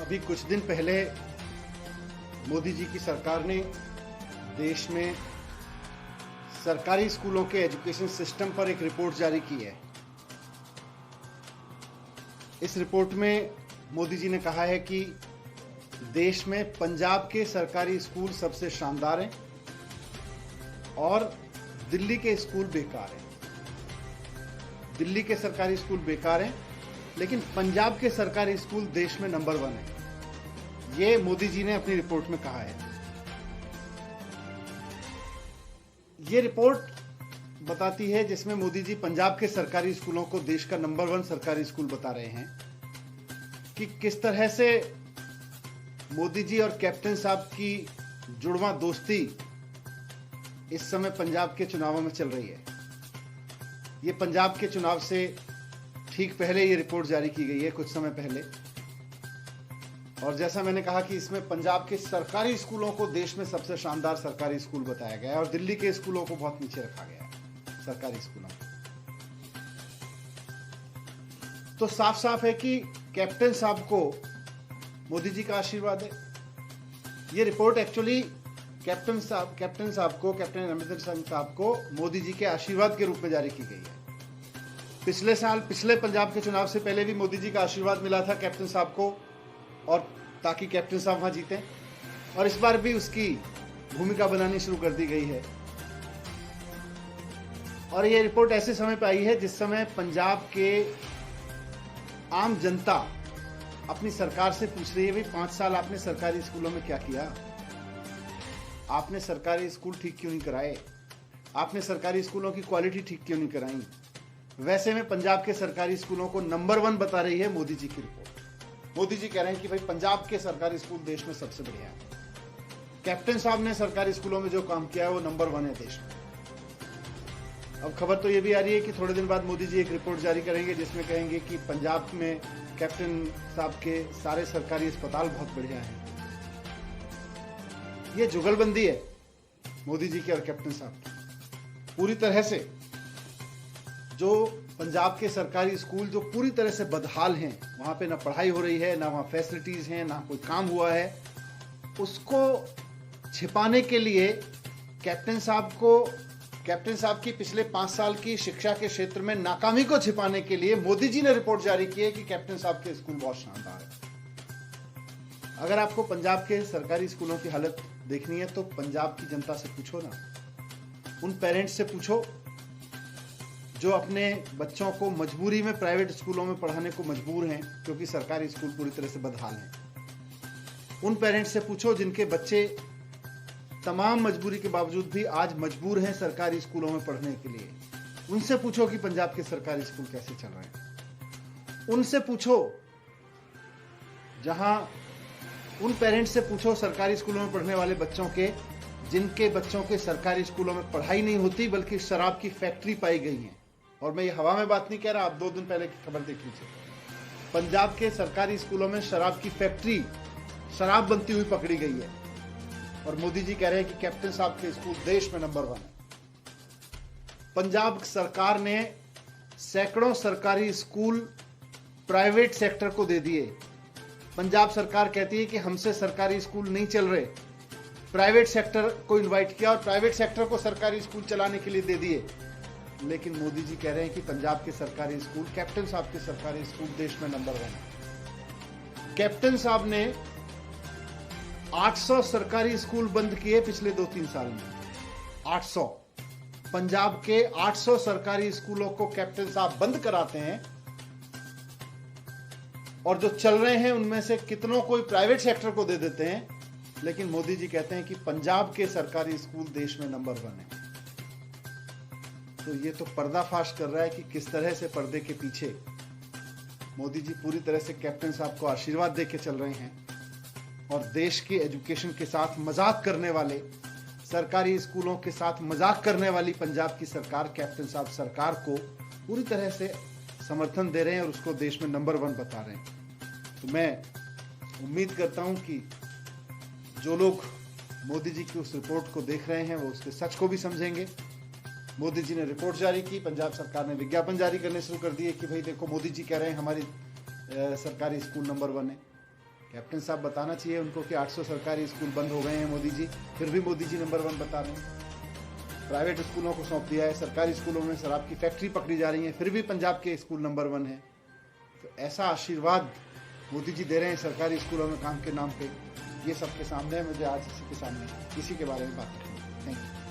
अभी कुछ दिन पहले मोदी जी की सरकार ने देश में सरकारी स्कूलों के एजुकेशन सिस्टम पर एक रिपोर्ट जारी की है। इस रिपोर्ट में मोदी जी ने कहा है कि देश में पंजाब के सरकारी स्कूल सबसे शानदार हैं और दिल्ली के स्कूल बेकार हैं। दिल्ली के सरकारी स्कूल बेकार हैं, लेकिन पंजाब के सरकारी स्कूल देश में नंबर 1 है। ये मोदी जी ने अपनी रिपोर्ट में कहा है। ये रिपोर्ट बताती है जिसमें मोदी जी पंजाब के सरकारी स्कूलों को देश का नंबर 1 सरकारी स्कूल बता रहे हैं कि किस तरह से मोदी जी और कैप्टन साहब की जुड़वा दोस्ती इस समय पंजाब के चुनावों में चल रही है। ये पंजाब के चुनाव से ठीक पहले ये रिपोर्ट जारी की गई है, कुछ समय पहले। और जैसा मैंने कहा कि इसमें पंजाब के सरकारी स्कूलों को देश में सबसे शानदार सरकारी स्कूल बताया गया है और दिल्ली के स्कूलों को बहुत नीचे रखा गया है, सरकारी स्कूलों। तो साफ साफ है कि कैप्टन साहब को मोदी जी का आशीर्वाद है। ये report actually captain Amarinder Singh साहब को मोदी जी के आशीर्वाद के रूप में जारी की गई है। पिछले पंजाब के चुनाव से पहले भी मोदी जी का आशीर्वाद मिला था कैप्टन साहब को, और ताकि कैप्टन साहब वहां जीते, और इस बार भी उसकी भूमिका बनानी शुरू कर दी गई है। और ये रिपोर्ट ऐसे समय पे आई है जिस समय पंजाब के आम जनता अपनी सरकार से पूछ रही है, भाई 5 साल आपने सरकारी स्कूलों में क्या किया? आपने सरकारी स्कूल ठीक क्यों नहीं कराए? आपने सरकारी स्कूलों की क्वालिटी ठीक क्यों नहीं कराई? वैसे में पंजाब के सरकारी स्कूलों को नंबर 1 बता रही है मोदी जी की रिपोर्ट। मोदी जी कह रहे हैं कि भाई पंजाब के सरकारी स्कूल देश में सबसे बढ़िया है। कैप्टन साहब ने सरकारी स्कूलों में जो काम किया है वो नंबर 1 है देश में। अब खबर तो ये भी आ रही है कि थोड़े दिन बाद मोदी जी एक रिपोर्ट जारी करेंगे जिसमें कहेंगे कि पंजाब में कैप्टन साहब के सारे सरकारी अस्पताल बहुत बढ़िया हैं। ये जुगलबंदी है मोदी जी की और कैप्टन साहब की पूरी तरह से। जो पंजाब के सरकारी स्कूल जो पूरी तरह से बदहाल हैं, वहां पे ना पढ़ाई हो रही है, ना वहां फैसिलिटीज हैं, ना कोई काम हुआ है, उसको छिपाने के लिए कैप्टन साहब की पिछले 5 साल की शिक्षा के क्षेत्र में नाकामी को छिपाने के लिए मोदी जी ने रिपोर्ट जारी की है कि कैप्टन साहब के स्कूल बहुत शानदार है। अगर आपको पंजाब के सरकारी स्कूलों की हालत देखनी है तो पंजाब की जनता से पूछो ना, उन पेरेंट्स से पूछो जो अपने बच्चों को मजबूरी में प्राइवेट स्कूलों में पढ़ाने को मजबूर हैं क्योंकि सरकारी स्कूल पूरी तरह से बदहाल हैं। उन पेरेंट्स से पूछो जिनके बच्चे तमाम मजबूरी के बावजूद भी आज मजबूर हैं सरकारी स्कूलों में पढ़ने के लिए। उनसे पूछो कि पंजाब के सरकारी स्कूल कैसे चल रहे हैं। उनसे पूछो उन पेरेंट्स से पूछो सरकारी स्कूलों में पढ़ने वाले बच्चों के जिनके बच्चों के सरकारी स्कूलों में पढ़ाई नहीं होती बल्कि शराब की फैक्ट्री पाई गई है। और मैं ये हवा में बात नहीं कह रहा, आप 2 दिन पहले की खबर देख लीजिए। पंजाब के सरकारी स्कूलों में शराब की फैक्ट्री, शराब बनती हुई पकड़ी गई है। और मोदी जी कह रहे हैं कि कैप्टन साहब के स्कूल देश में नंबर 1 है। पंजाब सरकार ने सैकड़ों सरकारी स्कूल प्राइवेट सेक्टर को दे दिए। पंजाब सरकार कहती है कि हमसे सरकारी स्कूल नहीं चल रहे, प्राइवेट सेक्टर को इनवाइट किया और प्राइवेट सेक्टर को सरकारी स्कूल चलाने के लिए दे दिए। लेकिन मोदी जी कह रहे हैं कि पंजाब के सरकारी स्कूल, कैप्टन साहब के सरकारी स्कूल देश में नंबर 1 है। कैप्टन साहब ने 800 सरकारी स्कूल बंद किए पिछले 2-3 साल में। 800 पंजाब के 800 सरकारी स्कूलों को कैप्टन साहब बंद कराते हैं, और जो चल रहे हैं उनमें से कितनों को प्राइवेट सेक्टर को दे देते हैं। लेकिन मोदी जी कहते हैं कि पंजाब के सरकारी स्कूल देश में नंबर 1 है। तो ये तो पर्दाफाश कर रहा है कि किस तरह से पर्दे के पीछे मोदी जी पूरी तरह से कैप्टन साहब को आशीर्वाद दे के चल रहे हैं, और देश की एजुकेशन के साथ मजाक करने वाले, सरकारी स्कूलों के साथ मजाक करने वाली पंजाब की सरकार, कैप्टन साहब सरकार को पूरी तरह से समर्थन दे रहे हैं और उसको देश में नंबर 1 बता रहे हैं। तो मैं उम्मीद करता हूं कि जो लोग मोदी जी की उस रिपोर्ट को देख रहे हैं वो उसके सच को भी समझेंगे। मोदी जी ने रिपोर्ट जारी की, पंजाब सरकार ने विज्ञापन जारी करने शुरू कर दिए कि भाई देखो मोदी जी कह रहे हैं हमारी सरकारी स्कूल नंबर 1 है। कैप्टन साहब बताना चाहिए उनको कि 800 सरकारी स्कूल बंद हो गए हैं मोदी जी, फिर भी मोदी जी नंबर 1 बता रहे हैं। प्राइवेट स्कूलों को सौंप दिया है, सरकारी स्कूलों में शराब की फैक्ट्री पकड़ी जा रही है, फिर भी पंजाब के स्कूल नंबर 1 है। तो ऐसा आशीर्वाद मोदी जी दे रहे हैं सरकारी स्कूलों में काम के नाम पे, ये सबके सामने है। मुझे आज इसी के बारे में बात करनी है। Thank you.